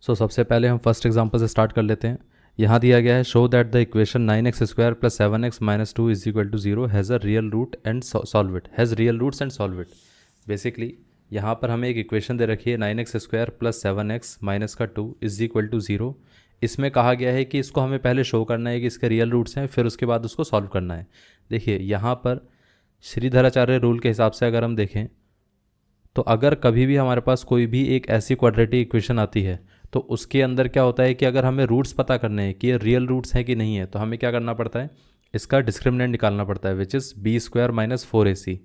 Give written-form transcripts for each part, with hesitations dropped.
सबसे पहले हम फर्स्ट एग्जांपल से स्टार्ट कर लेते हैं। यहाँ दिया गया है, show that the equation 9x² + 7x - 2 = 0 has a real root and solve it. Has real roots and solve it. Basically यहाँ पर हमें एक इक्वेशन दे रखी है 9x² + 7x - 2 = 0। इसमें कहा गया है कि इसको हमें पहले शो करना है कि इसके रियल रूट्स हैं, फिर उसके बाद उसको सॉल्व करना है। देखिए यहाँ पर श्रीधराचार्य रूल के हिसाब से अगर हम देखें तो अगर कभी भी हमारे पास कोई भी एक ऐसी क्वाड्रेटिक इक्वेशन आती है तो उसके अंदर क्या होता है कि अगर हमें रूट्स पता करने हैं कि ये रियल रूट्स हैं कि नहीं है, तो हमें क्या करना पड़ता है, इसका डिस्क्रिमिनेंट निकालना पड़ता है, विच इज़ b² - 4ac।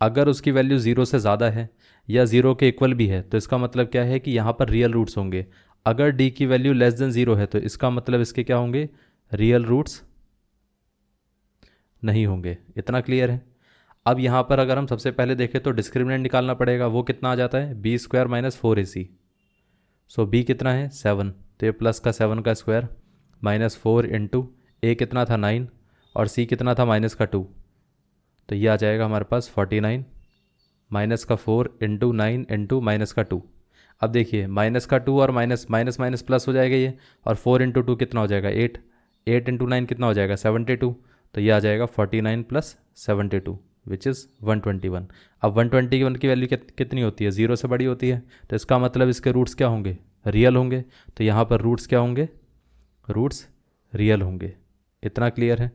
अगर उसकी वैल्यू ज़ीरो से ज़्यादा है या ज़ीरो के इक्वल भी है तो इसका मतलब क्या है कि यहाँ पर रियल रूट्स होंगे। अगर d की वैल्यू लेस देन ज़ीरो है तो इसका मतलब इसके क्या होंगे, रियल रूट्स नहीं होंगे। इतना क्लियर है। अब यहाँ पर अगर हम सबसे पहले देखें तो डिस्क्रिमिनेंट निकालना पड़ेगा, वो कितना आ जाता है b² - 4ac। सो b कितना है 7, तो ये प्लस का 7 का स्क्वायर -4 इंटू a कितना था 9 और c कितना था -2, तो ये आ जाएगा हमारे पास 49 -4 इंटू 9 इंटू -2। अब देखिए -2 और माइनस माइनस माइनस प्लस हो जाएगा ये, और 4 इंटू 2 कितना हो जाएगा 8, 8 इंटू 9 कितना हो जाएगा 72, तो ये आ जाएगा 49 + 72 विच इज़ 121। अब 121 की वैल्यू कितनी होती है, ज़ीरो से बड़ी होती है, तो इसका मतलब इसके रूट्स क्या होंगे, रियल होंगे। तो यहाँ पर रूट्स क्या होंगे, रूट्स रियल होंगे। इतना क्लियर है।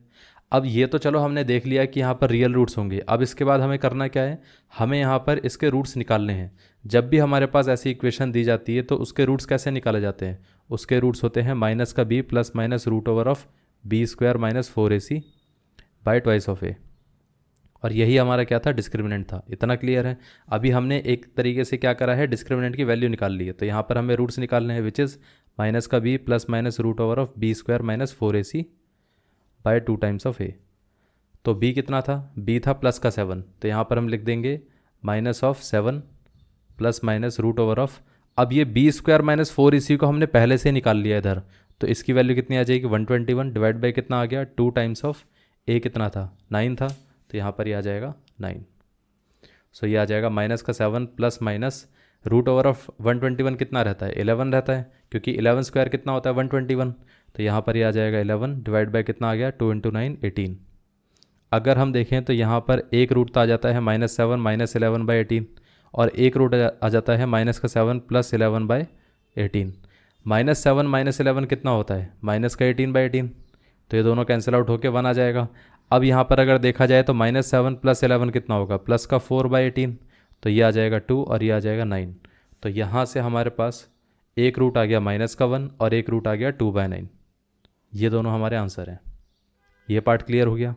अब ये तो चलो हमने देख लिया कि यहाँ पर रियल रूट्स होंगे। अब इसके बाद हमें करना क्या है, हमें यहाँ पर इसके रूट्स निकालने हैं। जब भी हमारे पास ऐसी इक्वेशन दी जाती है तो उसके रूट्स कैसे निकाले जाते हैं, उसके रूट्स होते हैं माइनस का b plus minus √b² - 4ac by twice of a। और यही हमारा क्या था, डिस्क्रिमिनेंट था। इतना क्लियर है। अभी हमने एक तरीके से क्या करा है, डिस्क्रिमिनेंट की वैल्यू निकाल ली है। तो यहाँ पर हमें रूट्स निकालने हैं, विच इज़ माइनस का b plus minus √b² - 4ac by 2 times of a। तो b कितना था, b था प्लस का 7, तो यहाँ पर हम लिख देंगे -7 प्लस माइनस √। अब ये b² - 4ac को हमने पहले से निकाल लिया इधर, तो इसकी वैल्यू कितनी आ जाएगी 121 डिवाइड बाई कितना आ गया 2 टाइम्स ऑफ a कितना था 9 था, तो यहाँ पर ये आ जाएगा 9। सो ये आ जाएगा -7 प्लस माइनस √121 कितना रहता है 11 रहता है, क्योंकि 11² कितना होता है 121, तो यहाँ पर ये आ जाएगा 11 डिवाइड बाई कितना आ गया 2 इंटू 9 18। अगर हम देखें तो यहाँ पर एक रूट तो आ जाता है -7 - 11/18, और एक रूट आ जाता है -7 + 11/18। -7 - 11 कितना होता है -18/18, तो ये दोनों कैंसिल आउट होकर 1 आ जाएगा। अब यहाँ पर अगर देखा जाए तो -7 + 11 कितना होगा, प्लस का 4/18, तो ये आ जाएगा 2 और ये आ जाएगा 9। तो यहाँ से हमारे पास एक रूट आ गया -1 और एक रूट आ गया 2/9। ये दोनों हमारे आंसर हैं। ये पार्ट क्लियर हो गया।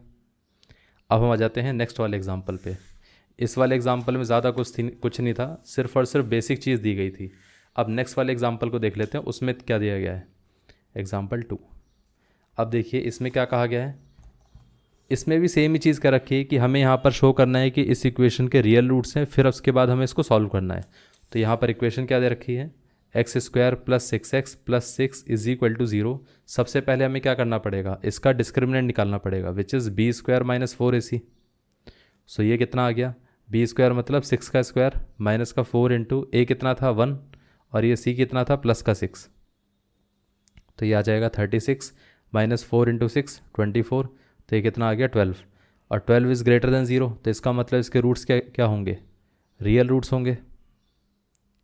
अब हम आ जाते हैं नेक्स्ट वाले एग्जाम्पल पे। इस वाले एग्जाम्पल में ज़्यादा कुछ नहीं था, सिर्फ और सिर्फ बेसिक चीज़ दी गई थी। अब नेक्स्ट वाले एग्जाम्पल को देख लेते हैं, उसमें क्या दिया गया है, एग्जाम्पल 2। अब देखिए इसमें क्या कहा गया है, इसमें भी सेम ही चीज़ कर रखी है कि हमें यहाँ पर शो करना है कि इस इक्वेशन के रियल रूट्स हैं, फिर उसके बाद हमें इसको सॉल्व करना है। तो यहाँ पर इक्वेशन क्या दे रखी है, x² + 6x + 6 = 0। सबसे पहले हमें क्या करना पड़ेगा, इसका डिस्क्रिमिनेंट निकालना पड़ेगा, विच इज़ b² - 4ac। सो ये कितना आ गया, b² मतलब 6 का स्क्वायर माइनस का 4 इंटू a कितना था 1 और ये c कितना था प्लस का 6, तो ये आ जाएगा 36 -4 इंटू 6 24, तो ये कितना आ गया 12, और 12 इज़ ग्रेटर देन 0, तो इसका मतलब इसके रूट्स क्या क्या होंगे, रियल रूट्स होंगे।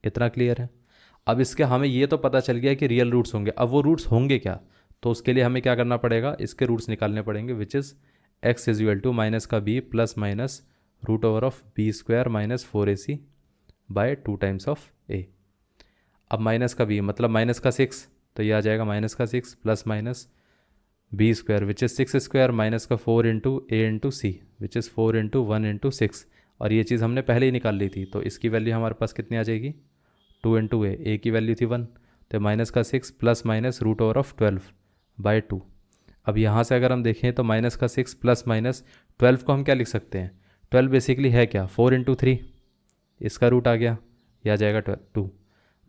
इतना क्लियर है। अब इसके हमें ये तो पता चल गया कि रियल रूट्स होंगे, अब वो रूट्स होंगे क्या, तो उसके लिए हमें क्या करना पड़ेगा, इसके रूट्स निकालने पड़ेंगे, विच इज़ x = माइनस का b plus minus √b² - 4ac by 2 times of a। अब माइनस का b मतलब माइनस का 6, तो ये आ जाएगा माइनस का 6 plus minus b² which is 6² minus का 4 into a into C which is 4 into 1 into 6, और ये चीज़ हमने पहले ही निकाल ली थी, तो इसकी वैल्यू हमारे पास कितनी आ जाएगी 2 इंटू ए की वैल्यू थी 1, तो माइनस का 6 प्लस माइनस √12/2। अब यहाँ से अगर हम देखें तो माइनस का 6 प्लस माइनस 12 को हम क्या लिख सकते हैं, 12 बेसिकली है क्या 4 इंटू 3, इसका रूट आ गया, यह आ जाएगा 2।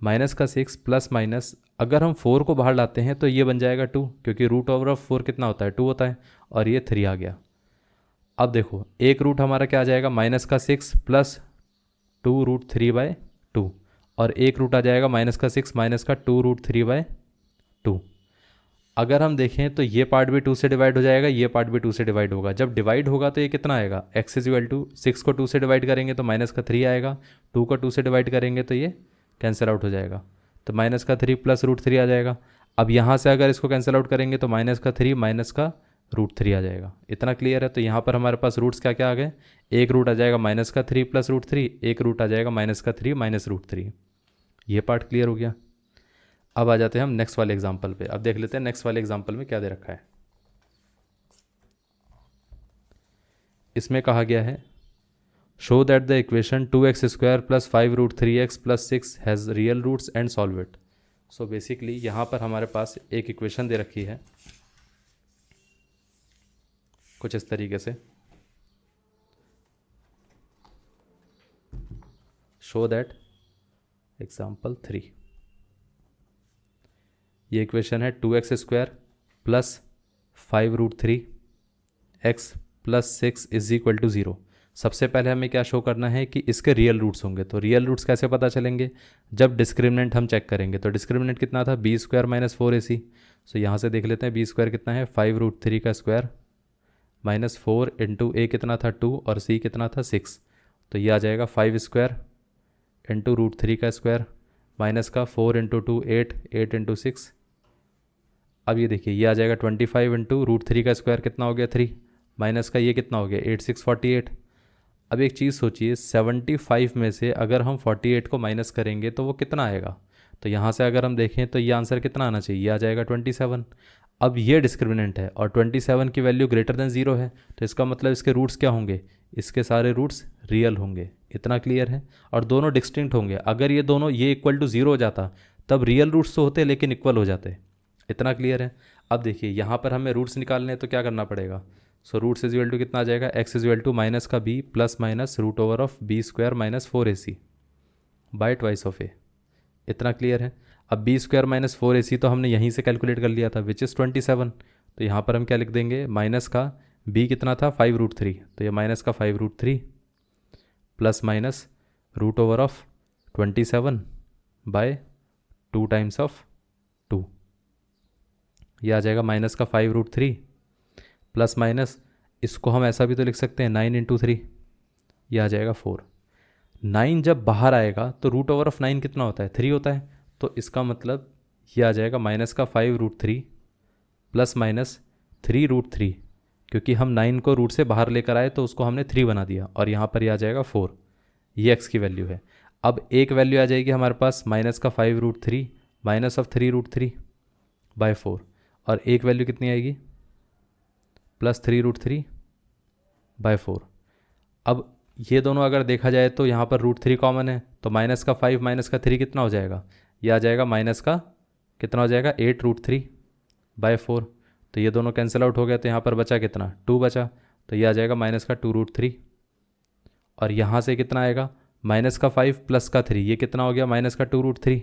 माइनस का 6 प्लस माइनस अगर हम 4 को बाहर लाते हैं तो ये बन जाएगा 2, क्योंकि √4 कितना होता है 2 होता है, और ये 3 आ गया। अब देखो एक रूट हमारा क्या आ जाएगा, -6 + 2√3/2, और एक रूट आ जाएगा माइनस का 6 माइनस का 2√3/2। अगर हम देखें तो ये पार्ट भी 2 से डिवाइड हो जाएगा, ये पार्ट भी 2 से डिवाइड होगा। जब डिवाइड होगा तो ये कितना आएगा, x इक्वल टू 6 को 2 से डिवाइड करेंगे तो माइनस का 3 आएगा, 2 को 2 से डिवाइड करेंगे तो ये कैंसिल आउट हो जाएगा, तो माइनस का 3 प्लस √3 आ जाएगा। अब यहाँ से अगर इसको कैंसिल आउट करेंगे तो माइनस का 3 माइनस का √3 आ जाएगा। इतना क्लियर है। तो यहाँ पर हमारे पास रूट्स क्या क्या आ गए, एक रूट आ जाएगा माइनस का 3 प्लस √3, एक रूट आ जाएगा माइनस का 3 माइनस √3। ये पार्ट क्लियर हो गया। अब आ जाते हैं हम नेक्स्ट वाले एग्जाम्पल पे। अब देख लेते हैं नेक्स्ट वाले एग्जाम्पल में क्या दे रखा है। इसमें कहा गया है show that the equation 2x² plus 5√3x plus 6 has real roots and solve it. So basically यहाँ पर हमारे पास एक इक्वेशन दे रखी है कुछ इस तरीके से, शो दैट एग्जाम्पल 3। ये इक्वेशन है 2x² plus 5√3x plus 6 is equal to 0। सबसे पहले हमें क्या शो करना है कि इसके रियल रूट्स होंगे। तो रियल रूट्स कैसे पता चलेंगे, जब डिस्क्रिमिनेंट हम चेक करेंगे। तो डिस्क्रिमिनेंट कितना था, b² माइनस 4ac। सो यहाँ से देख लेते हैं b² कितना है 5√3 का स्क्वायर माइनस 4 इंटू a कितना था 2 और c कितना था 6। तो ये आ जाएगा 5² इंटू √3 का स्क्वायर माइनस का 4 इंटू 2 8, 8 इंटू 6। अब ये देखिए ये आ जाएगा 25 इंटू √3 का स्क्वायर कितना हो गया 3 माइनस का ये कितना हो गया 8 6 48। अब एक चीज़ सोचिए 75 में से अगर हम 48 को माइनस करेंगे तो वो कितना आएगा। तो यहाँ से अगर हम देखें तो ये आंसर कितना आना चाहिए, ये आ जाएगा 27। अब ये डिस्क्रिमिनेंट है और 27 की वैल्यू ग्रेटर देन 0 है, तो इसका मतलब इसके रूट्स क्या होंगे, इसके सारे रूट्स रियल होंगे। इतना क्लियर है। और दोनों डिस्टिंक्ट होंगे। अगर ये दोनों ये इक्वल टू 0 हो जाता तब रियल रूट्स तो होते लेकिन इक्वल हो जाते। इतना क्लियर है। अब देखिए यहाँ पर हमें रूट्स निकालने हैं तो क्या करना पड़ेगा। So roots is equal to कितना आ जाएगा, x is equal to minus का b plus minus √b² minus 4ac by twice of a। इतना क्लियर है। अब b² माइनस 4ac तो हमने यहीं से कैलकुलेट कर लिया था विच इज़ 27। तो यहाँ पर हम क्या लिख देंगे, माइनस का b कितना था 5√3, तो ये माइनस का 5√3 plus minus √27 by 2 times of 2। ये आ जाएगा माइनस का 5√3 प्लस माइनस, इसको हम ऐसा भी तो लिख सकते हैं 9 इंटू 3, ये आ जाएगा 4। 9 जब बाहर आएगा तो √9 कितना होता है 3 होता है। तो इसका मतलब ये आ जाएगा माइनस का 5√3 प्लस माइनस 3√3, क्योंकि हम 9 को रूट से बाहर लेकर आए तो उसको हमने 3 बना दिया और यहाँ पर ये आ जाएगा 4। ये x की वैल्यू है। अब एक वैल्यू आ जाएगी हमारे पास माइनस का 5√3 माइनस ऑफ 3√3 बाय 4, और एक वैल्यू कितनी आएगी प्लस 3√3 बाय 4। अब ये दोनों अगर देखा जाए तो यहाँ पर √3 कॉमन है, तो माइनस का 5 माइनस का 3 कितना हो जाएगा, ये आ जाएगा माइनस का कितना हो जाएगा 8√3 बाय 4। तो ये दोनों कैंसिल आउट हो गए, तो यहाँ पर बचा कितना 2 बचा, तो ये आ जाएगा माइनस का 2√3। और यहाँ से कितना आएगा माइनस का 5 प्लस का 3, ये कितना हो गया माइनस का 2√3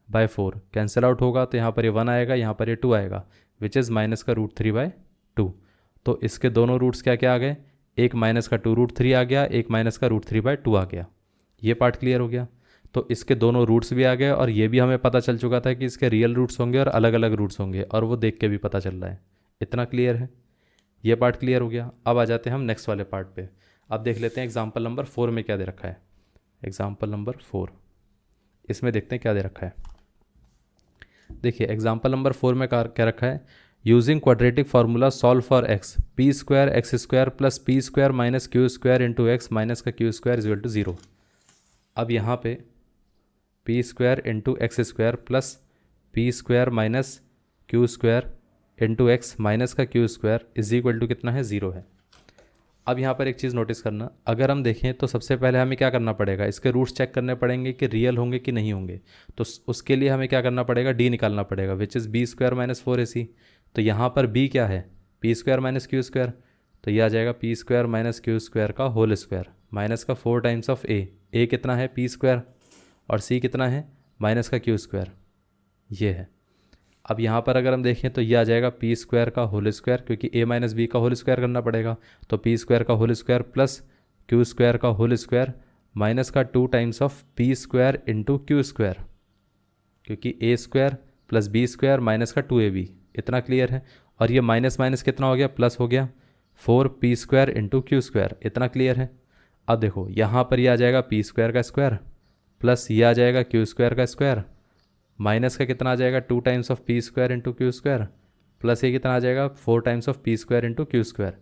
बाय 4। कैंसिल आउट होगा तो यहाँ पर ये 1 आएगा, यहाँ पर ये 2 आएगा विच इज़ माइनस का √3/2। तो इसके दोनों रूट्स क्या क्या आ गए, एक माइनस का 2√3 आ गया, एक माइनस का √3/2 आ गया। ये पार्ट क्लियर हो गया। तो इसके दोनों रूट्स भी आ गए और ये भी हमें पता चल चुका था कि इसके रियल रूट्स होंगे और अलग अलग रूट्स होंगे, और वो देख के भी पता चल रहा है। इतना क्लियर है। ये पार्ट क्लियर हो गया। अब आ जाते हैं हम नेक्स्ट वाले पार्ट पे। अब देख लेते हैं एग्जाम्पल नंबर 4 में क्या दे रखा है। एग्जाम्पल नंबर 4, इसमें देखते हैं क्या दे रखा है। देखिए एग्जाम्पल नंबर 4 में क्या रखा है, using quadratic formula solve for x p² x² plus p² minus q² into x minus का q² इज इक्वल टू 0। अब यहाँ पे p² into x² plus p² minus q² into x minus का q² is equal to कितना है 0 है। अब यहाँ पर एक चीज़ नोटिस करना, अगर हम देखें तो सबसे पहले हमें क्या करना पड़ेगा, इसके रूट्स चेक करने पड़ेंगे कि रियल होंगे कि नहीं होंगे। तो उसके लिए हमें क्या करना पड़ेगा, d निकालना पड़ेगा which is b² minus 4ac। तो यहाँ पर b क्या है p² माइनस q², तो ये आ जाएगा p² माइनस q² का होल स्क्वायर माइनस का 4 टाइम्स ऑफ a कितना है p² और c कितना है माइनस का q², ये है। अब यहाँ पर अगर हम देखें तो ये आ जाएगा p² का होल स्क्वायर, क्योंकि a माइनस b का होल स्क्वायर करना पड़ेगा। तो p² का होल स्क्वायर प्लस q² का होल स्क्वायर माइनस का 2 times of P square into Q square, क्योंकि a square plus B square minus का 2ab, इतना क्लियर है। और ये माइनस माइनस कितना हो गया, प्लस हो गया, 4p square into Q square, इतना क्लियर है। अब देखो यहाँ पर ये आ जाएगा पी स्क्वायर का स्क्वायर प्लस ये आ जाएगा क्यू स्क्वायर का स्क्वायर, माइनस का कितना आ जाएगा 2 times of P square into Q square, plus ये कितना आ जाएगा 4 times of P square into Q square.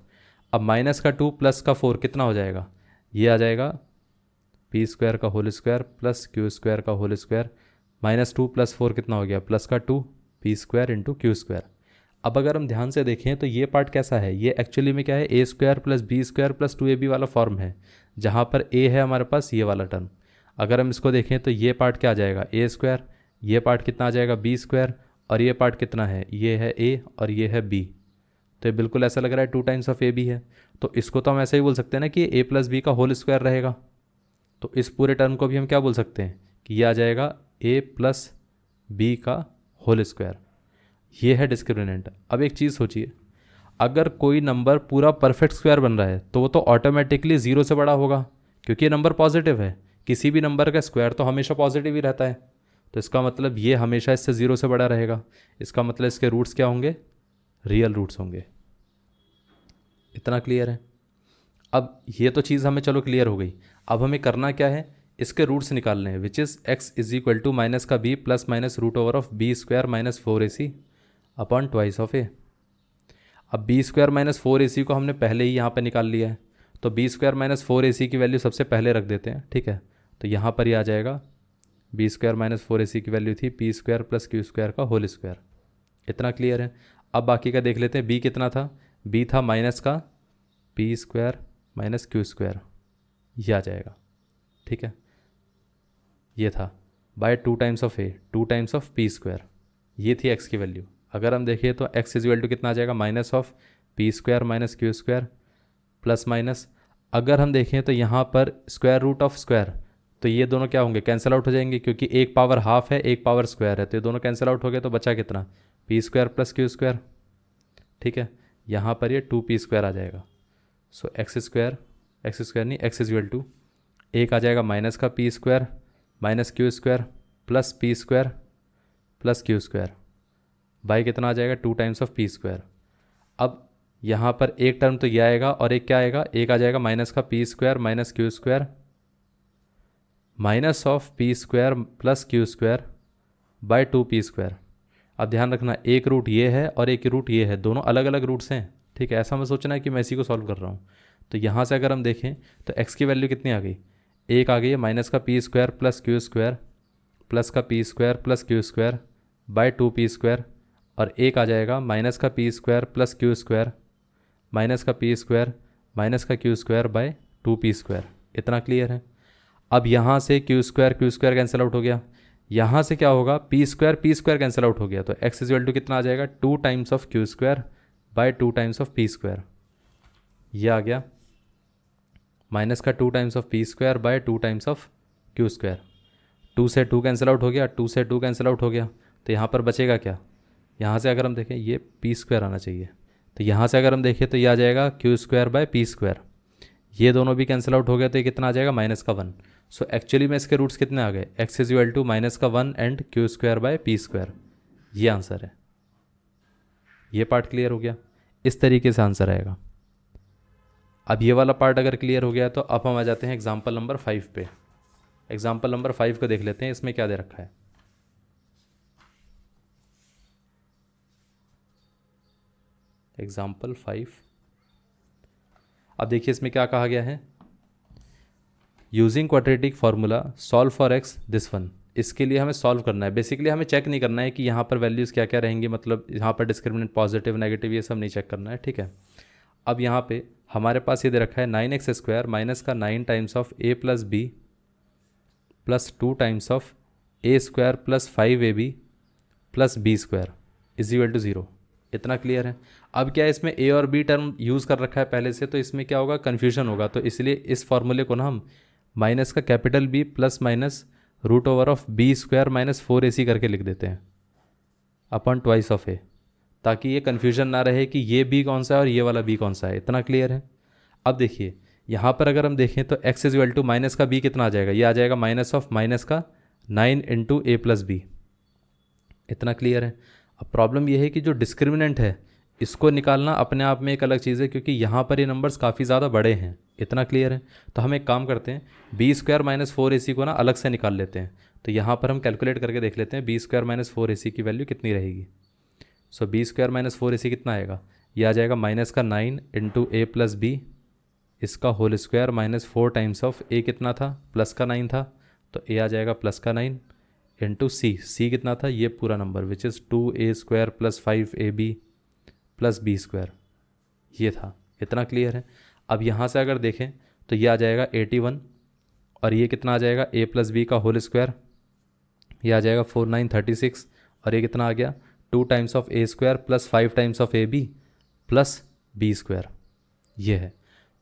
अब माइनस का 2 प्लस का 4 कितना हो जाएगा, ये आ जाएगा पी स्क्वायर का whole square plus Q square का होल स्क्वायर, -2 + 4 कितना हो गया, प्लस का 2 P square into Q square. अब अगर हम ध्यान से देखें तो ये पार्ट कैसा है, ये एक्चुअली में क्या है, a square plus B square plus 2ab वाला फॉर्म है, जहाँ पर ए है हमारे पास ये वाला टर्म। अगर हम इसको देखें तो ये पार्ट क्या आ जाएगा, ए स्क्वायर, ये पार्ट कितना आ जाएगा बी स्क्वायर, और ये पार्ट कितना है, ये है ए और ये है बी। तो ये बिल्कुल ऐसा लग रहा है 2 टाइम्स ऑफ ए बी है। तो इसको तो हम ऐसे ही बोल सकते हैं ना कि ए प्लस बी का होल स्क्वायर रहेगा। तो इस पूरे टर्म को भी हम क्या बोल सकते हैं कि ये आ जाएगा ए प्लस बी का होल स्क्वायर। ये है डिस्क्रिमिनेंट। अब एक चीज़ सोचिए, अगर कोई नंबर पूरा परफेक्ट स्क्वायर बन रहा है तो वो तो ऑटोमेटिकली 0 से बड़ा होगा, क्योंकि ये नंबर पॉजिटिव है। किसी भी नंबर का स्क्वायर तो हमेशा पॉजिटिव ही रहता है, तो इसका मतलब ये हमेशा इससे 0 से बड़ा रहेगा। इसका मतलब इसके रूट्स क्या होंगे, रियल रूट्स होंगे। इतना क्लियर है। अब ये तो चीज़ हमें चलो क्लियर हो गई। अब हमें करना क्या है, इसके रूट्स निकालने हैं, which is x is equal to minus का b plus minus root over of B square minus 4ac upon twice of a. अब बी स्क्वायर माइनस 4ac को हमने पहले ही यहाँ पर निकाल लिया है, तो बी स्क्वायर माइनस 4ac की वैल्यू सबसे पहले रख देते हैं, ठीक है। तो यहाँ पर ही आ जाएगा बी स्क्वायर माइनस 4ac की वैल्यू थी P square plus Q square का होल स्क्वायर। इतना क्लियर है। अब बाकी का देख लेते हैं, b कितना था, b था माइनस का P square minus Q square, ये आ जाएगा, ठीक है। ये था by 2 times of A, 2 times of P square, ये थी x की वैल्यू। अगर हम देखें तो x इज इक्वल टू कितना आ जाएगा, minus of P square minus Q square plus minus, अगर हम देखें तो यहाँ पर स्क्वायर रूट ऑफ स्क्वायर, तो ये दोनों क्या होंगे, कैंसिल आउट हो जाएंगे, क्योंकि एक पावर हाफ है एक पावर स्क्वायर है, तो ये दोनों कैंसिल आउट हो गए, तो बचा कितना, P square plus Q square, ठीक है। यहाँ पर ये 2p स्क्वायर आ जाएगा। सो एक्स स्क्वायर नहीं, एक्स इज इक्वल टू एक आ जाएगा माइनस का P square minus Q square plus P square plus Q square by कितना आ जाएगा, 2 टाइम्स ऑफ पी स्क्वायर। अब यहाँ पर एक टर्म तो ये आएगा और एक क्या आएगा, एक आ जाएगा माइनस का P square minus Q square minus of P square plus Q square by 2p square. अब ध्यान रखना, एक रूट ये है और एक रूट ये है, दोनों अलग अलग रूट्स हैं, ठीक है। ऐसा मैं सोचना है कि मैं इसी को सॉल्व कर रहा हूँ। तो यहाँ से अगर हम देखें तो x की वैल्यू कितनी आ गई, एक आ गई है माइनस का P square plus Q square plus का P square plus Q square by 2p square, और एक आ जाएगा माइनस का P square plus Q square minus का पी स्क्वायर माइनस का q square by 2p square. इतना क्लियर है। अब यहाँ से क्यू स्क्वायर कैंसिल आउट हो गया, यहाँ से क्या होगा, पी स्क्वायर कैंसिल आउट हो गया, तो x इज इक्वल टू कितना आ जाएगा, 2 times of Q square by 2 times of P square. ये आ गया माइनस का 2 times of P square by 2 times of Q square. 2 से 2 कैंसिल आउट हो गया, 2 से 2 कैंसिल आउट हो गया, तो यहाँ पर बचेगा क्या, यहाँ से अगर हम देखें ये पी स्क्वायर आना चाहिए, तो यहाँ से अगर हम देखें तो ये आ जाएगा Q square by P square, ये दोनों भी कैंसिल आउट हो गया, तो ये कितना आ जाएगा, माइनस का 1। सो एक्चुअली में इसके रूट्स कितने आ गए, x is equal to minus का 1 and Q square by P square. ये आंसर है। ये पार्ट क्लियर हो गया, इस तरीके से आंसर आएगा। अब ये वाला पार्ट अगर क्लियर हो गया तो अब हम आ जाते हैं एग्जाम्पल नंबर 5 पे। एग्जाम्पल नंबर 5 को देख लेते हैं, इसमें क्या दे रखा है। एग्जाम्पल 5, अब देखिए इसमें क्या कहा गया है, using quadratic formula solve for x this one. इसके लिए हमें सॉल्व करना है, बेसिकली हमें चेक नहीं करना है कि यहाँ पर वैल्यूज़ क्या क्या रहेंगी, मतलब यहाँ पर डिस्क्रिमिनेंट पॉजिटिव नेगेटिव ये सब नहीं चेक करना है, ठीक है। अब यहाँ पे हमारे पास ये दे रखा है 9x स्क्वायर माइनस का 9 times of a plus B plus 2 times of a square plus 5ab plus B square is equal to 0। इतना क्लियर है। अब क्या है, इसमें a और b टर्म यूज़ कर रखा है पहले से, तो इसमें क्या होगा, कन्फ्यूजन होगा, तो इसलिए इस फॉर्मूले को ना हम माइनस का capital B plus minus root over of B square minus 4ac करके लिख देते हैं अपॉन ट्वाइस ऑफ ए, ताकि ये कन्फ्यूजन ना रहे कि ये b कौन सा है और ये वाला b कौन सा है। इतना क्लियर है। अब देखिए यहाँ पर अगर हम देखें तो x is equal to minus का b कितना आ जाएगा, ये आ जाएगा माइनस ऑफ माइनस का 9 इंटू ए प्लस बी। इतना क्लियर है। अब प्रॉब्लम ये है कि जो डिस्क्रिमिनेंट है इसको निकालना अपने आप में एक अलग चीज़ है, क्योंकि यहाँ पर ये नंबर्स काफ़ी ज़्यादा बड़े हैं। इतना क्लियर है। तो हम एक काम करते हैं, बी स्क्वायर माइनस 4ac को ना अलग से निकाल लेते हैं। तो यहाँ पर हम कैलकुलेट करके देख लेते हैं बी स्क्वायर माइनस 4ac की वैल्यू कितनी रहेगी। सो बी स्क्वायर माइनस 4ac कितना आएगा, ये आ जाएगा माइनस का 9 इंटू ए प्लस बी, इसका whole square minus 4 times of a कितना था, प्लस का 9 था, तो ए आ जाएगा प्लस का 9 इंटू सी कितना था, ये पूरा number which is 2a square plus 5ab plus B square, ये था। इतना क्लियर है। अब यहाँ से अगर देखें तो ये आ जाएगा 81 और ये कितना आ जाएगा a प्लस बी का होल स्क्वायर, ये आ जाएगा 4936 और ये कितना आ गया 2 times of a square plus 5 times of ab plus B square, ये है।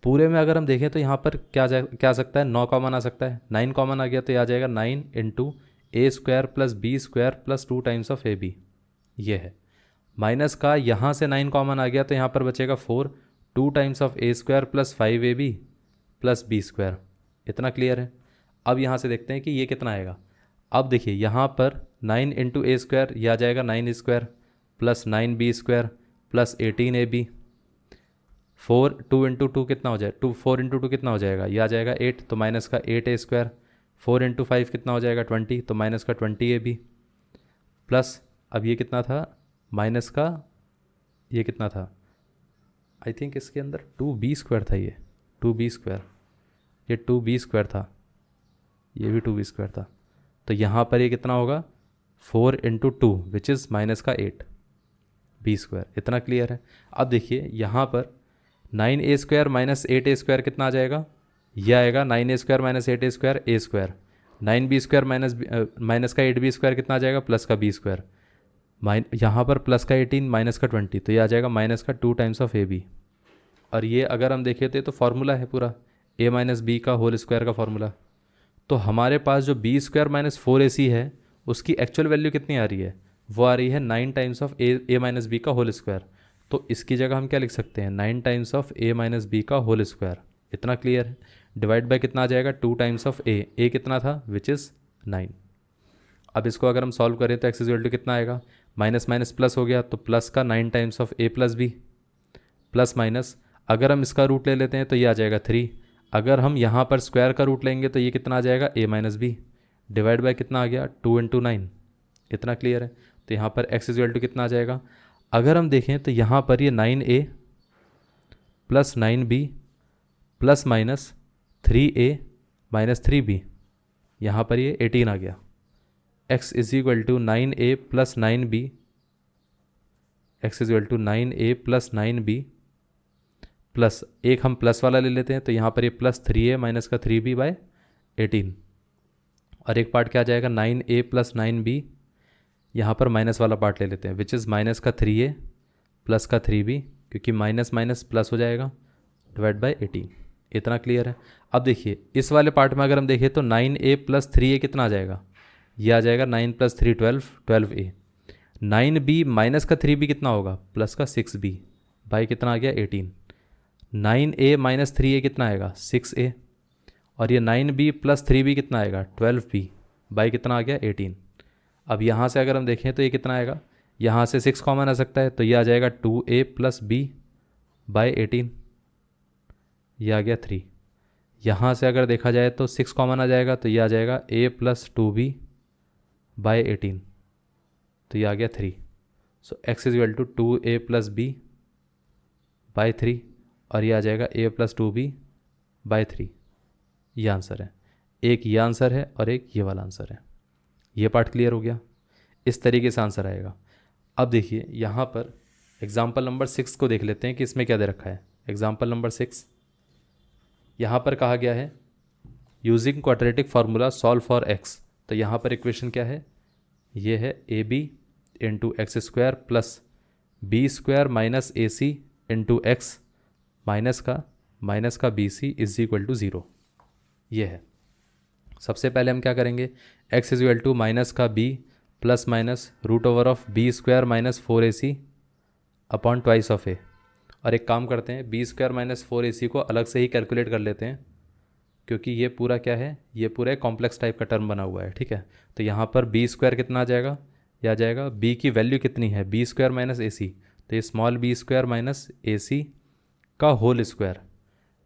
पूरे में अगर हम देखें तो यहाँ पर क्या आ सकता है, 9 कॉमन आ सकता है, 9 कॉमन आ गया तो ये आ जाएगा 9 into A square plus B square plus 2 times of A B, ये है। माइनस का यहाँ से 9 कॉमन आ गया तो यहाँ पर बचेगा 4, 2 times of A square plus 5ab plus B square. इतना क्लियर है। अब यहाँ से देखते हैं कि ये कितना आएगा। अब देखिए यहाँ पर 9 इंटू ए स्क्वायर, यह आ जाएगा 9 square plus 9b square plus 18ab, 4 2 into 2 कितना हो जाएगा, 4 इंटू 2 कितना हो जाएगा, यह आ जाएगा 8, तो माइनस का 8a स्क्वायर, 4 इंटू 5 कितना हो जाएगा 20, तो माइनस का 20ab प्लस, अब ये कितना था माइनस का, ये कितना था, आई थिंक इसके अंदर 2b स्क्वायर था, ये 2b स्क्वायर, ये 2b स्क्वायर था, ये भी 2b स्क्वायर था, तो यहाँ पर ये कितना होगा 4 इंटू 2 विच इज़ माइनस का 8b स्क्वायर। इतना क्लियर है। अब देखिए यहाँ पर 9a square minus 8a square कितना आ जाएगा, यह आएगा 9a square minus 8a square a square, 9b square minus का 8b स्क्वायर कितना आ जाएगा प्लस का b स्क्वायर, यहाँ पर प्लस का 18 माइनस का 20, तो ये आ जाएगा माइनस का 2 टाइम्स ऑफ ए बी। और ये अगर हम देखें तो फार्मूला है पूरा a माइनस बी का होल स्क्वायर का फार्मूला। तो हमारे पास जो बी स्क्वायर माइनस 4ac है उसकी एक्चुअल वैल्यू कितनी आ रही है, वो आ रही है 9 times of A minus B का होल स्क्वायर। तो इसकी जगह हम क्या लिख सकते हैं, 9 times of A minus B का होल स्क्वायर। इतना क्लियर है। डिवाइड बाय कितना आ जाएगा 2 टाइम्स ऑफ ए कितना था विच इज़ 9। अब इसको अगर हम सॉल्व करें तो एक्स इज इक्वल टू कितना आएगा, माइनस माइनस प्लस हो गया तो प्लस का 9 times of A plus B plus minus, अगर हम इसका रूट ले लेते हैं तो ये आ जाएगा 3, अगर हम यहाँ पर स्क्वायर का रूट लेंगे तो ये कितना आ जाएगा a minus B, divide by कितना आ गया 2 इंटू 9। इतना क्लियर है। तो यहाँ पर x इज इक्वल टू कितना आ जाएगा, अगर हम देखें तो यहाँ पर ये 9a plus 9b plus minus 3a minus 3b, यहाँ पर ये 18 आ गया। x is equal to 9a plus 9b, x is equal to 9a plus 9b plus एक हम प्लस वाला ले लेते हैं तो यहाँ पर ये प्लस 3a माइनस का 3b बाय 18, और एक पार्ट क्या आ जाएगा 9a प्लस 9b, यहाँ पर माइनस वाला पार्ट ले लेते हैं विच इज़ माइनस का 3a प्लस का 3b, क्योंकि माइनस माइनस प्लस हो जाएगा, डिवाइड बाय 18। इतना क्लियर है। अब देखिए इस वाले पार्ट में अगर हम देखें तो 9a प्लस 3a कितना आ जाएगा, ये आ जाएगा 9 प्लस 3 12a, 9b माइनस का 3b कितना होगा प्लस का 6b बाई कितना आ गया 18, 9a माइनस 3a कितना आएगा 6a, और ये 9b प्लस 3b कितना आएगा 12b बाई कितना आ गया 18। अब यहाँ से अगर हम देखें तो ये कितना आएगा, यहाँ से 6 कॉमन आ सकता है तो ये आ जाएगा 2a प्लस b बाई 18, ये आ गया 3। यहाँ से अगर देखा जाए तो 6 कॉमन आ जाएगा तो ये आ जाएगा a प्लस 2b बाई 18, तो ये आ गया 3। So x is equal to 2a plus b by 3, और ये आ जाएगा a प्लस 2b बाई 3। ये आंसर है। एक ये आंसर है और एक ये वाला आंसर है। ये पार्ट क्लियर हो गया। इस तरीके से आंसर आएगा। अब देखिए यहाँ पर एग्जाम्पल नंबर 6 को देख लेते हैं कि इसमें क्या दे रखा है। एग्जाम्पल नंबर 6 यहाँ पर कहा गया है using quadratic formula solve for x। तो यहाँ पर इक्वेशन क्या है, ये है ab into x square plus B square minus a c into x minus का b c is equal to 0। ये है। सबसे पहले हम क्या करेंगे, x is equal to minus का b plus minus root over of B square minus 4ac upon twice of a, और एक काम करते हैं, बी स्क्वायर माइनस 4ac को अलग से ही कैलकुलेट कर लेते हैं, क्योंकि ये पूरा क्या है, ये पूरा एक कॉम्प्लेक्स टाइप का टर्म बना हुआ है, ठीक है। तो यहाँ पर बी स्क्वायर कितना आ जाएगा, यह आ जाएगा बी की वैल्यू कितनी है, b square minus a c, तो ये small b square minus a c का whole square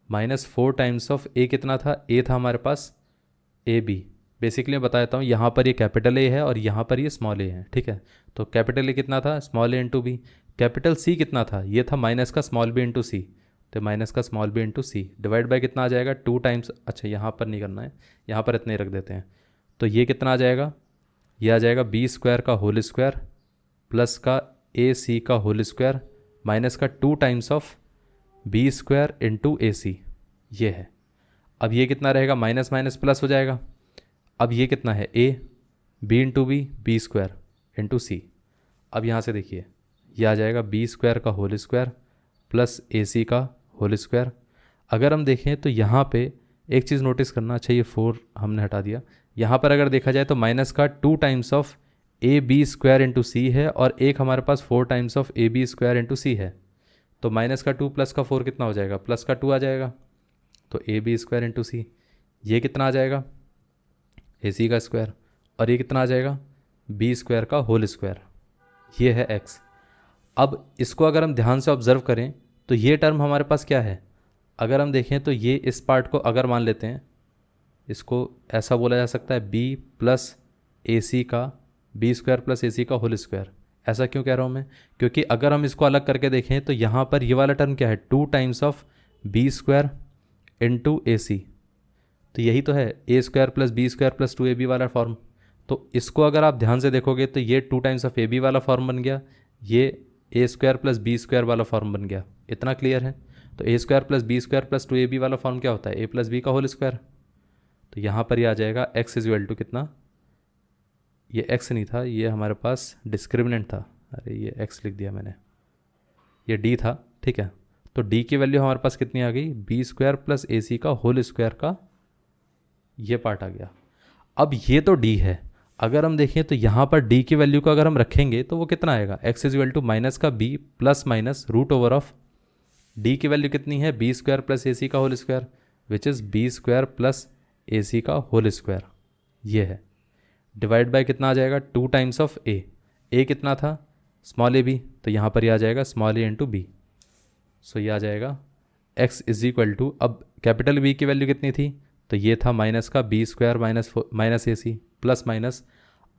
minus 4 times of a, कितना था, ए था हमारे पास ए बी। बेसिकली मैं बता देता हूँ, यहाँ पर ये कैपिटल ए है और यहाँ पर ये स्मॉल ए है, ठीक है। तो कैपिटल ए कितना था, स्मॉल ए इंटू बी। कैपिटल सी कितना था, ये था माइनस का स्मॉल बी इंटू सी, तो माइनस का small B into C divide by कितना आ जाएगा 2 टाइम्स, अच्छा यहाँ पर नहीं करना है, यहाँ पर इतने ही रख देते हैं। तो ये कितना आ जाएगा, ये आ जाएगा बी स्क्वायर का होल स्क्वायर प्लस का ए सी का होल स्क्वायर माइनस का 2 times of B square into a c, ये है। अब ये कितना रहेगा, माइनस माइनस प्लस हो जाएगा। अब ये कितना है, a b into b, b square into c. अब यहाँ से देखिए, ये आ जाएगा बी स्क्वायर का होल स्क्वायर प्लस ए सी का होल स्क्वायर। अगर हम देखें तो यहाँ पे एक चीज़ नोटिस करना, अच्छा ये 4 हमने हटा दिया, यहाँ पर अगर देखा जाए तो माइनस का 2 times of A b square into c है और एक हमारे पास 4 times of A b square into c है। तो माइनस का 2 प्लस का 4 कितना हो जाएगा, प्लस का 2 आ जाएगा। तो ए बी स्क्वायर इंटू सी, ये कितना आ जाएगा, ए सी का स्क्वायर, और ये कितना आ जाएगा, बी स्क्वायर का होल स्क्वायर, ये है एक्स। अब इसको अगर हम ध्यान से ऑब्जर्व करें तो ये टर्म हमारे पास क्या है, अगर हम देखें तो ये इस पार्ट को अगर मान लेते हैं, इसको ऐसा बोला जा सकता है बी प्लस ए सी का, बी स्क्वायर प्लस ए सी का होल स्क्वायर। ऐसा क्यों कह रहा हूँ मैं, क्योंकि अगर हम इसको अलग करके देखें तो यहाँ पर ये वाला टर्म क्या है, 2 times of B square into a c, तो यही तो है a square plus B square plus 2ab वाला फॉर्म। तो इसको अगर आप ध्यान से देखोगे तो ये 2 टाइम्स ऑफ ए बी वाला फॉर्म बन गया, ये a square plus B square वाला फॉर्म बन गया। इतना क्लियर है। तो a square plus B square plus 2ab वाला फॉर्म क्या होता है, ए प्लस बी का होल स्क्वायर। तो यहाँ पर ये आ जाएगा एक्स इज इक्वल टू कितना, ये एक्स नहीं था, ये हमारे पास डिस्क्रिमिनेंट था, अरे ये एक्स लिख दिया मैंने, ये डी था, ठीक है। तो डी की वैल्यू हमारे पास कितनी आ गई, बी स्क्वायर प्लस ए सी का होल स्क्वायर का ये पार्ट आ गया। अब ये तो डी है, अगर हम देखें तो यहाँ पर डी की वैल्यू को अगर हम रखेंगे तो वो कितना आएगा, x is equal to minus का b plus minus root over of d की वैल्यू कितनी है, बी स्क्वायर प्लस ए सी का whole square, which is b square plus A c का होल स्क्वायर, ये है। डिवाइड बाय कितना आ जाएगा, 2 टाइम्स ऑफ ए कितना था, स्मॉल ए बी, तो यहाँ पर ये आ जाएगा स्मॉल ए इंटू बी। सो ये आ जाएगा एक्स इज इक्वल टू, अब कैपिटल बी की वैल्यू कितनी थी, तो ये था माइनस का B square minus a c plus minus,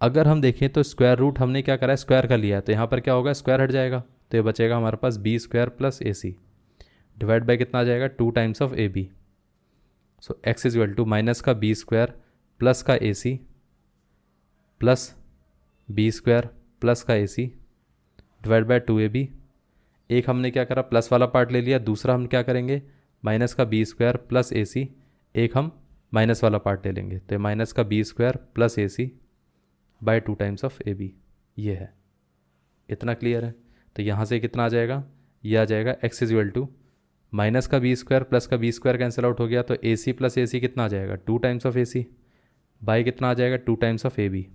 अगर हम देखें तो स्क्वायर रूट हमने क्या करा है, स्क्वायर का लिया है, तो यहाँ पर क्या होगा, स्क्वायर हट जाएगा, तो ये बचेगा हमारे पास b square plus A c divide by कितना आ जाएगा, 2 times of A b. So x is equal to minus का बी स्क्वायर प्लस का a c plus B square plus का a c divide by 2ab। एक हमने क्या करा, प्लस वाला पार्ट ले लिया, दूसरा हम क्या करेंगे, माइनस का बी स्क्वायर प्लस ए सी, एक हम माइनस वाला पार्ट ले लेंगे, तो माइनस का B square plus A C by 2 times of A B, ये है। इतना क्लियर है। तो यहाँ से कितना आ जाएगा, ये आ जाएगा X is equal to minus का बी स्क्वायर प्लस का बी स्क्वायर कैंसिल आउट हो गया, तो ए सी प्लस ए सी कितना आ जाएगा, 2 times of A C by कितना आ जाएगा, 2 टाइम्स ऑफ ए बी।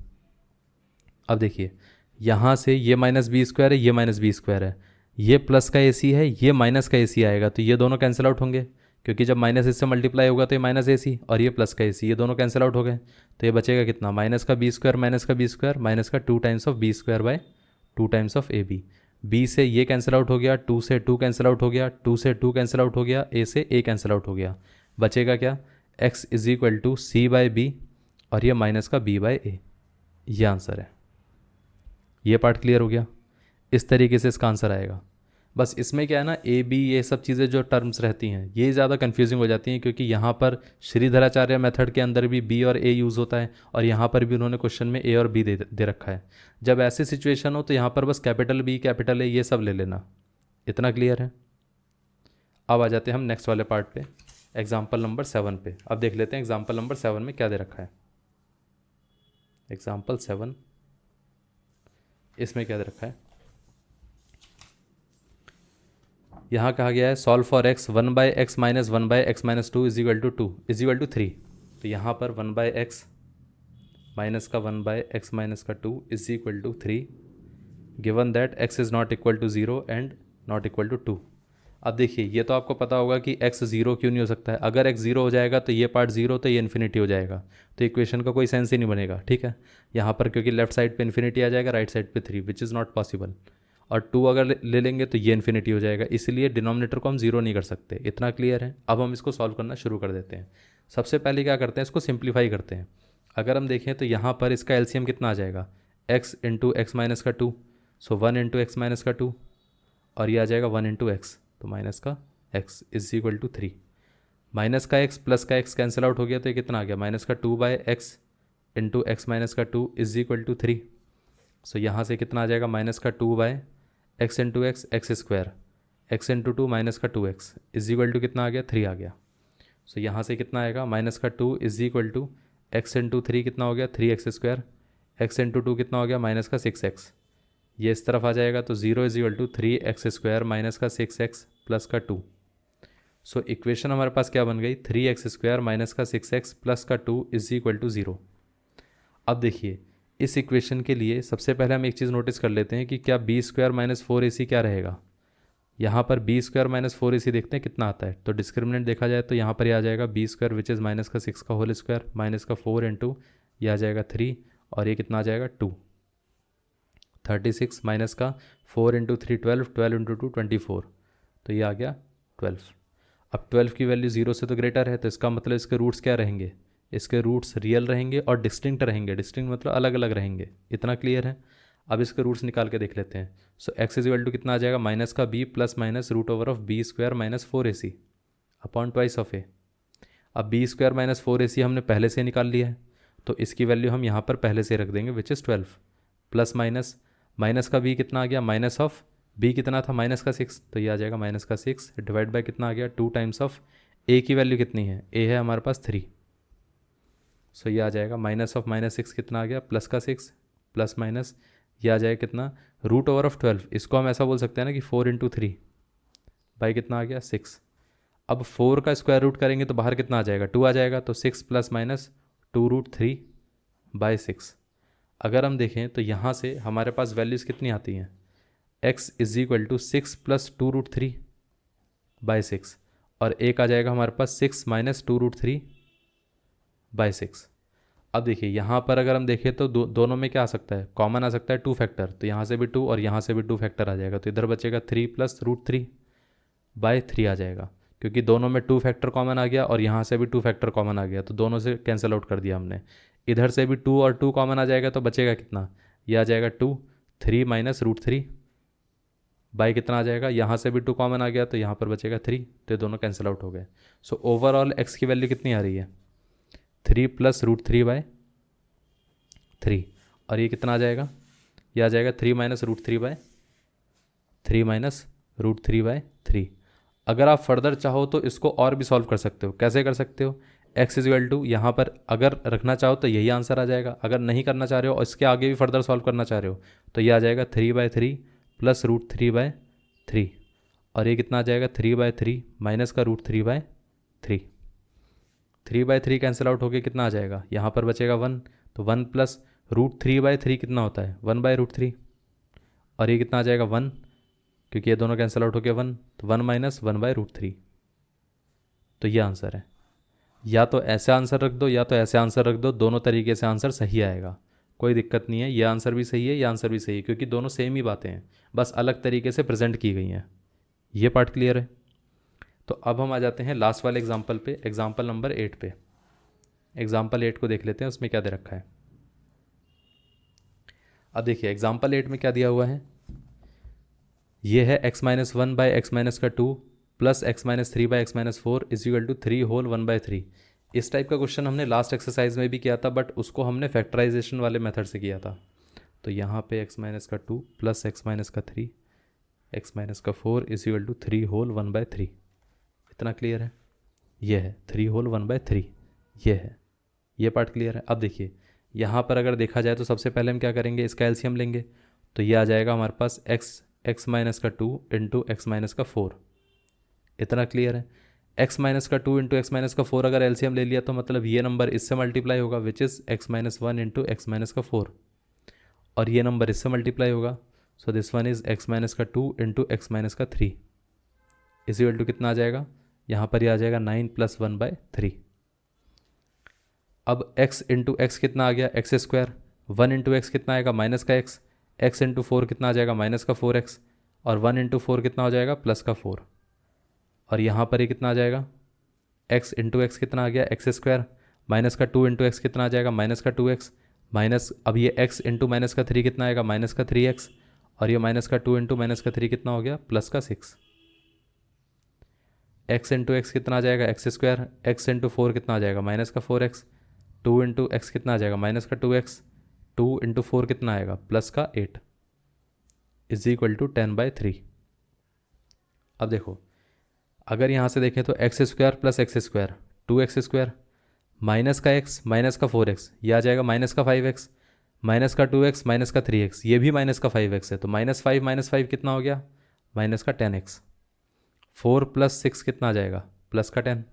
अब देखिए यहाँ से ये माइनस बी स्क्वायर है, ये माइनस बी स्क्वायर है, ये प्लस का ए सी है, ये माइनस का ए सी आएगा, तो ये दोनों कैंसिल आउट होंगे, क्योंकि जब माइनस इससे मल्टीप्लाई होगा तो ये माइनस ए सी और ये प्लस का ए सी, ये दोनों कैंसिल आउट हो गए। तो ये बचेगा कितना, माइनस का बी स्क्वायर माइनस का बी स्क्वायर माइनस का 2 times of B square by 2 times of A B. B से ये कैंसिल आउट हो गया, 2 से 2 कैंसिल आउट हो गया, 2 से 2 कैंसिल आउट हो गया, ए से ए कैंसिल आउट हो गया, बचेगा क्या, X is equal to C by B और ये माइनस का बी बाय ए, ये आंसर है। ये पार्ट क्लियर हो गया। इस तरीके से इसका आंसर आएगा। बस इसमें क्या है ना, ए बी ये सब चीज़ें जो टर्म्स रहती हैं ये ज़्यादा कंफ्यूजिंग हो जाती हैं, क्योंकि यहाँ पर श्रीधराचार्य मेथड के अंदर भी बी और ए यूज़ होता है और यहाँ पर भी उन्होंने क्वेश्चन में ए और बी दे रखा है। जब ऐसी सिचुएशन हो तो यहाँ पर बस कैपिटल बी कैपिटल ए ये सब ले लेना। इतना क्लियर है। अब आ जाते हैं हम नेक्स्ट वाले पार्ट पे, एग्जाम्पल नंबर 7 पे। अब देख लेते हैं एग्जाम्पल नंबर 7 में क्या दे रखा है। एग्जाम्पल 7 इसमें क्या दे रखा है, यहाँ कहा गया है solve for X 1 by X minus 1 by X minus 2 is equal to 2 is equal to 3। तो यहाँ पर 1 बाई एक्स माइनस का 1 बाई एक्स माइनस का 2 is equal to 3 given that X is not equal to 0 and not equal to 2। अब देखिए ये तो आपको पता होगा कि x ज़ीरो क्यों नहीं हो सकता है। अगर x ज़ीरो हो जाएगा तो ये पार्ट ज़ीरो, तो ये इन्फिनिटी हो जाएगा, तो इक्वेशन का कोई सेंस ही नहीं बनेगा। ठीक है, यहाँ पर क्योंकि लेफ्ट साइड पे इन्फिनिटी आ जाएगा, राइट साइड पे 3, विच इज़ नॉट पॉसिबल। और 2 अगर ले लेंगे तो ये इन्फिनिटी हो जाएगा, इसलिए डिनोमिनेटर को हम ज़ीरो नहीं कर सकते। इतना क्लियर है। अब हम इसको सॉल्व करना शुरू कर देते हैं। सबसे पहले क्या करते हैं, इसको सिंप्लीफाई करते हैं। अगर हम देखें तो यहाँ पर इसका एलसीएम कितना आ जाएगा, x इंटू एक्स माइनस का 2, सो 1 इंटू एक्स माइनस का 2, और ये आ जाएगा 1 इंटू एक्स, तो माइनस का x is equal to 3। Minus का x प्लस का x कैंसिल आउट हो गया, तो ये कितना आ गया, माइनस का 2 by X into x minus का 2 इज इक्वल टू 3। सो यहाँ से कितना आ जाएगा, माइनस का 2 by X into X, X square, X into 2 minus का 2x इज इक्वल टू कितना आ गया, 3 आ गया। सो यहाँ से कितना आएगा, माइनस का 2 is equal to X into 3 कितना हो गया, 3x स्क्वायर, एक्स इंटू 2 कितना हो गया, माइनस का 6x। ये इस तरफ आ जाएगा, तो 0 is equal to 3x square minus का 6x प्लस का 2। सो इक्वेशन हमारे पास क्या बन गई, 3x स्क्वायर माइनस का 6x प्लस का 2 इज इक्वल टू 0। अब देखिए इस इक्वेशन के लिए सबसे पहले हम एक चीज़ नोटिस कर लेते हैं कि क्या बी स्क्वायर माइनस 4ac क्या रहेगा। यहाँ पर बी स्क्वायर माइनस 4ac देखते हैं कितना आता है, तो डिस्क्रिमिनेंट देखा जाए तो यहाँ पर ये आ जाएगा B square which is minus का 6 का होल स्क्वायर माइनस का 4 इंटू ये आ जाएगा 3, और ये कितना आ जाएगा 2, 36 माइनस का 4 इंटू 3 12, 12 इंटू 2 24, तो ये आ गया 12। अब 12 की वैल्यू 0 से तो ग्रेटर है, तो इसका मतलब इसके रूट्स क्या रहेंगे, इसके रूट्स रियल रहेंगे और डिस्टिंक्ट रहेंगे। डिस्टिंक्ट मतलब अलग अलग रहेंगे। इतना क्लियर है। अब इसके रूट्स निकाल के देख लेते हैं। So x is equal to कितना आ जाएगा, माइनस का b plus minus root over of B square minus 4ac upon twice of a. अब बी स्क्वायर माइनस 4ac हमने पहले से निकाल लिया है, तो इसकी वैल्यू हम यहाँ पर पहले से रख देंगे which is 12 plus minus minus का बी कितना आ गया, माइनस ऑफ बी कितना था, माइनस का 6, तो ये आ जाएगा माइनस का 6 डिवाइड बाय कितना आ गया 2 टाइम्स ऑफ ए की वैल्यू कितनी है, ए है हमारे पास 3। सो ये आ जाएगा माइनस ऑफ माइनस 6 कितना आ गया, प्लस का 6 प्लस माइनस ये आ जाएगा कितना, रूट ओवर ऑफ 12। इसको हम ऐसा बोल सकते हैं ना कि 4 इंटू 3 बाई कितना आ गया 6। अब 4 का स्क्वायर रूट करेंगे तो बाहर कितना आ जाएगा, 2 आ जाएगा, तो 6 प्लस माइनस 2 रूट 3 बाई 6। अगर हम देखें तो यहाँ से हमारे पास वैल्यूज़ कितनी आती हैं, x is equal to 6 plus 2 root 3 by 6, और एक आ जाएगा हमारे पास 6 माइनस 2 रूट 3 बाई 6। अब देखिए यहाँ पर अगर हम देखें तो दोनों में क्या आ सकता है, कॉमन आ सकता है 2 फैक्टर, तो यहाँ से भी 2 और यहाँ से भी 2 फैक्टर आ जाएगा, तो इधर बचेगा 3 प्लस रूट 3 बाई 3 आ जाएगा, क्योंकि दोनों में 2 फैक्टर कॉमन आ गया और यहाँ से भी 2 फैक्टर कॉमन आ गया, तो दोनों से कैंसिल आउट कर दिया हमने। इधर से भी 2 और 2 कॉमन आ जाएगा, तो बचेगा कितना, ये आ जाएगा 2 3 माइनस रूट 3 बाई कितना आ जाएगा, यहाँ से भी 2 कॉमन आ गया, तो यहाँ पर बचेगा 3, तो ये दोनों कैंसिल आउट हो गए। सो ओवरऑल एक्स की वैल्यू कितनी आ रही है, 3 प्लस रूट 3 बाय 3, और ये कितना आ जाएगा, ये आ जाएगा 3 minus root 3 by 3 minus root 3 by 3। अगर आप फर्दर चाहो तो इसको और भी सॉल्व कर सकते हो। कैसे कर सकते हो, एक्स इक्वल टू यहाँ पर अगर रखना चाहो तो यही आंसर आ जाएगा। अगर नहीं करना चाह रहे हो और इसके आगे भी फर्दर सॉल्व करना चाह रहे हो तो ये आ जाएगा 3/3 प्लस रूट 3/3, और ये कितना आ जाएगा 3/3 माइनस का रूट 3/3। 3/3 कैंसिल आउट होके कितना आ जाएगा, यहाँ पर बचेगा 1, तो 1 प्लस रूट 3/3 कितना होता है 1/√3, और ये कितना आ जाएगा 1, क्योंकि ये दोनों कैंसिल आउट होके 1, तो 1 माइनस 1/√3। तो ये आंसर है। या तो ऐसे आंसर रख दो या तो ऐसे आंसर रख दो, दोनों तरीके से आंसर सही आएगा, कोई दिक्कत नहीं है। ये आंसर भी सही है, ये आंसर भी सही है, क्योंकि दोनों सेम ही बातें हैं, बस अलग तरीके से प्रेजेंट की गई हैं। ये पार्ट क्लियर है। तो अब हम आ जाते हैं लास्ट वाले एग्जाम्पल पे, एग्जाम्पल नंबर 8 पे। एग्जाम्पल 8 को देख लेते हैं उसमें क्या दे रखा है। अब देखिए एग्जाम्पल 8 में क्या दिया हुआ है, ये है x-1 by x-2 plus x-3 by x-4 is equal to 3 whole 1/3। इस टाइप का क्वेश्चन हमने लास्ट एक्सरसाइज में भी किया था, बट उसको हमने फैक्टराइजेशन वाले मेथड से किया था। तो यहाँ पे x-2 plus x-3 x-4 is equal to 3 whole 1/3। इतना क्लियर है। ये है 3 होल 1/3, ये है, ये पार्ट क्लियर है। अब देखिए यहाँ पर अगर देखा जाए तो सबसे पहले हम क्या करेंगे, इसका एलसीएम लेंगे, तो ये आ जाएगा हमारे पास x-2 इंटू x-4। इतना क्लियर है। x-2 इंटू x-4 अगर एलसीएम ले लिया तो मतलब ये नंबर इससे मल्टीप्लाई होगा which is x-1 into x-4, और ये नंबर इससे मल्टीप्लाई होगा, so this one is x-2 into x-3। Is equal to कितना आ जाएगा, यहाँ पर ये आ जाएगा 9 + 1/3। अब x इंटू एक्स कितना आ गया, एक्स स्क्वायर। 1 इंटू एक्स कितना आएगा, माइनस का x। x इंटू 4 कितना आ जाएगा, माइनस का 4x। और 1 इंटू 4 कितना हो जाएगा, प्लस का 4। और यहाँ पर ये कितना आ जाएगा, x इंटू एक्स कितना आ गया, एक्स स्क्वायर। माइनस का 2 इंटू एक्स कितना आ जाएगा, माइनस का 2x। माइनस अब ये x इंटू माइनस का 3 कितना आएगा, माइनस का 3x। और ये माइनस का 2 इंटू माइनस का 3 कितना हो गया, प्लस का 6। x इंटू एक्स कितना आ जाएगा, एक्स स्क्वायर। x इंटू 4 कितना आ जाएगा, माइनस का 4x। 2 इंटू एक्स कितना आ जाएगा, माइनस का 2x। 2 इंटू 4 कितना आएगा, प्लस का 8 इज इक्वल टू 10/3। अब देखो, अगर यहाँ से देखें तो x square plus x square 2x square, minus का x माइनस का 4x, ये आ जाएगा माइनस का 5x। माइनस का 2x माइनस का 3x, ये भी माइनस का 5x है, तो -5 कितना हो गया, माइनस का 10x। 4 + 6 कितना आ जाएगा, प्लस का 10।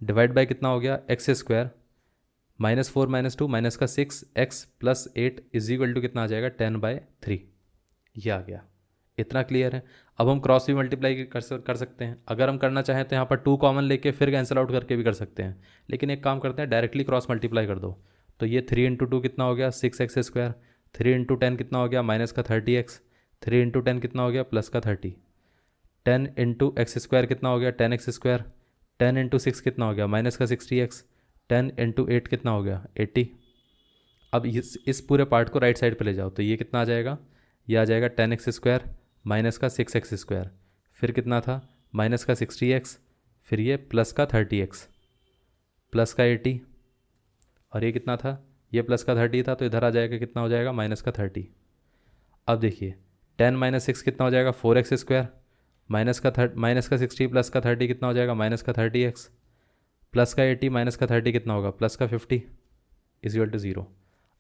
डिवाइड बाय कितना हो गया, एक्स स्क्वायर -4 -2 माइनस का 6x + 8 इज इक्वल टू कितना आ जाएगा, 10/3। ये आ गया। इतना क्लियर है। अब हम क्रॉस भी मल्टीप्लाई कर सकते हैं। अगर हम करना चाहें तो यहाँ पर 2 कॉमन लेके फिर कैंसिल आउट करके भी कर सकते हैं, लेकिन एक काम करते हैं, डायरेक्टली क्रॉस मल्टीप्लाई कर दो। तो ये 3 इंटू 2 कितना हो गया, 6x स्क्वायर। 3 इंटू 10 कितना हो गया, माइनस का 30x। 3 इंटू 10 कितना हो गया, प्लस का 30। 10 इंटू एक्स स्क्वायर कितना हो गया, 10x स्क्वायर। 10 इंटू 6 कितना हो गया, माइनस का 60x। 10 इंटू 8 कितना हो गया, 80। अब इस पूरे पार्ट को राइट साइड पे ले जाओ, तो ये कितना आ जाएगा, ये आ जाएगा 10x स्क्वायर माइनस का 6x स्क्वायर। फिर कितना था, माइनस का 60x। फिर ये प्लस का 30x प्लस का 80। और ये कितना था, ये प्लस का 30 था, तो इधर आ जाएगा कितना हो जाएगा, माइनस का 30। अब देखिए 10 - 6 कितना हो जाएगा, 4x स्क्वायर। माइनस का 60 प्लस का 30 कितना हो जाएगा, माइनस का 30x। प्लस का 80 माइनस का 30 कितना होगा, प्लस का 50 इज इक्वल टू 0।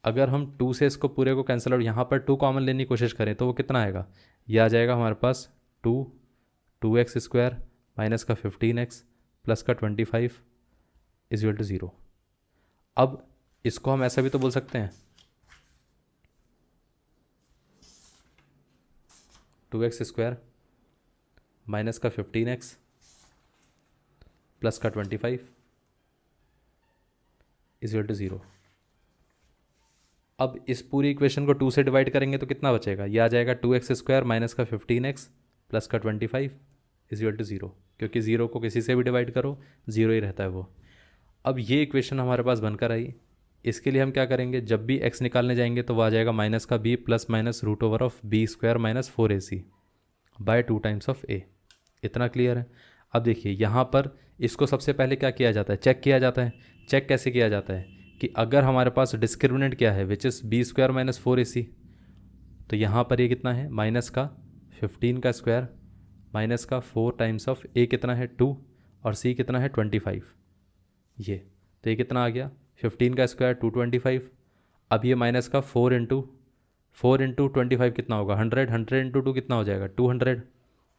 अगर हम 2 से इसको पूरे को कैंसिल आउट, यहाँ पर 2 कॉमन लेने की कोशिश करें तो वो कितना आएगा, ये आ जाएगा हमारे पास 2x स्क्वायर माइनस का 15x प्लस का 25 इज इक्वल टू 0। अब इसको हम ऐसा भी तो बोल सकते हैं, 2x स्क्वायर माइनस का 15x प्लस का 25 इज इक्वल टू 0। अब इस पूरी इक्वेशन को 2 से डिवाइड करेंगे तो कितना बचेगा, ये आ जाएगा 2x स्क्वायर माइनस का 15x प्लस का 25 इज इक्वल टू 0, क्योंकि 0 को किसी से भी डिवाइड करो 0 ही रहता है वो। अब ये इक्वेशन हमारे पास बनकर आई। इसके लिए हम क्या करेंगे, जब भी x निकालने जाएंगे तो वो आ जाएगा माइनस का b plus minus √b² minus 4ac by 2 times of a। इतना क्लियर है। अब देखिए यहाँ पर इसको सबसे पहले क्या किया जाता है, चेक किया जाता है। चेक कैसे किया जाता है कि अगर हमारे पास डिस्क्रिमिनेंट क्या है, which is b² minus 4ac, तो यहाँ पर ये कितना है, माइनस का 15 का स्क्वायर माइनस का 4 टाइम्स ऑफ a कितना है 2 और c कितना है 25। ये तो ये कितना आ गया, 15 का स्क्वायर 225। अब ये माइनस का 4 इंटू 25 कितना होगा, 100। 100 इंटू 2 कितना हो जाएगा, 200।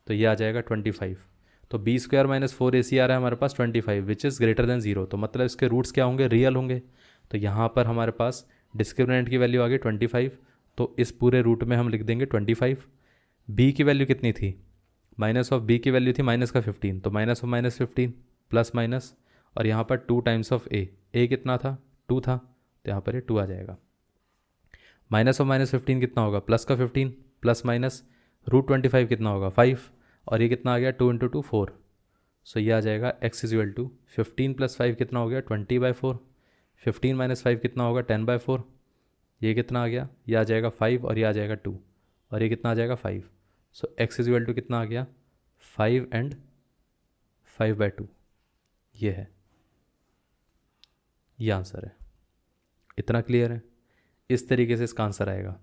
तो ये आ जाएगा 25। तो b² माइनस 4ac आ रहा है हमारे पास 25 विच इज़ ग्रेटर देन 0। तो मतलब इसके रूट्स क्या होंगे, रियल होंगे। तो यहाँ पर हमारे पास डिस्क्रिमिनेंट की वैल्यू आ गई 25, तो इस पूरे रूट में हम लिख देंगे 25। b की वैल्यू कितनी थी, माइनस ऑफ b की वैल्यू थी माइनस का 15, तो minus of minus 15 plus minus, और यहाँ पर 2 टाइम्स ऑफ a कितना था, 2 था, तो यहाँ पर ये 2 आ जाएगा। माइनस ऑफ माइनस 15 कितना होगा, प्लस का 15 प्लस माइनस √25 कितना होगा 5, और ये कितना आ गया 2 इंटू 2 4। सो ये आ जाएगा x इज इक्वल टू 15 + 5 कितना हो गया 20/4। 15 - 5 कितना होगा 10/4। ये कितना आ गया, ये आ जाएगा 5 और ये आ जाएगा 2, और ये कितना आ जाएगा 5। सो x इज इक्वल टू कितना आ गया 5 एंड 5/2। ये है, ये आंसर है। इतना क्लियर है। इस तरीके से इसका आंसर आएगा।